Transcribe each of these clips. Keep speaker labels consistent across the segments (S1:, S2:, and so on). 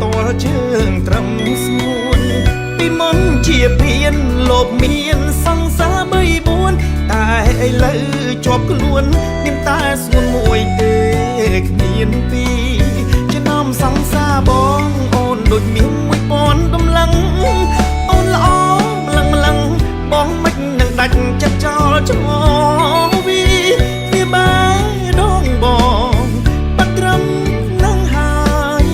S1: តលជើងត្រឹមស្ងួនពីមុនជាភៀនលោបមានសង្សារ3 4តែឥឡូវជាប់ខ្លួនមានតែស្ងួនមួយទេគ្មានពីរចំណោមសង្សារបងអូនដូចមាន1000កម្លាំងអូនល្អម្លឹងបងមិននឹងដាច់ចិត្តចោលចោលវាបែដងបងបាត់ត្រឹមនឹងហើយ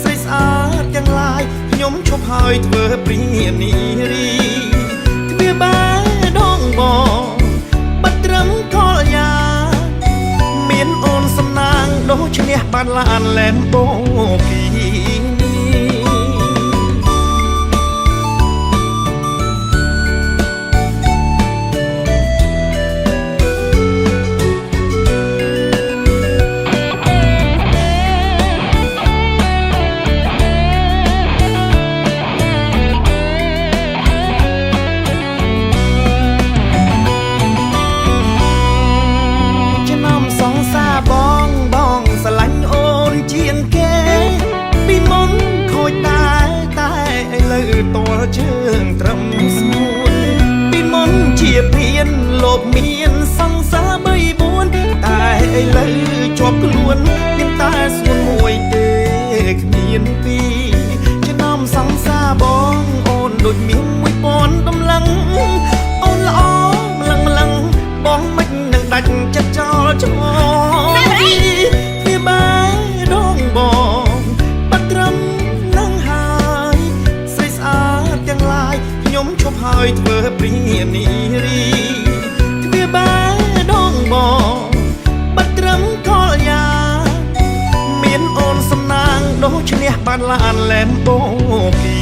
S1: ស្រីស្អាតយ៉ាងឡាយខ្ញុំឈប់ហើយធ្វើព្រានារីវាបែដងបងបាត់ត្រឹមកលយ៉ាមានអូនសំណាងដូច្នេះបានឡានលែនបូគីតលជើងត្រឹមស្ងួនពីមុនជាភៀនលោបមានសង្សារ3 4តែឥឡូវជាប់ខ្លួនមានតែស្ងួនមួយទេគ្មានពីរចំណោមសង្សារបងអូនដូចមាន1000កម្លាំងអូនល្អម្លឹងបងមិននឹងដាច់ចិត្តចោលចោលវាបែដងបងបាត់ត្រឹមខ្ញុំឈប់ហើយធ្វើព្រានារីទ្វាបែដងបងបាត់ត្រឹមកលយ៉ាមានអូនសំណាងដូច្នេះបានឡានលែនបូគី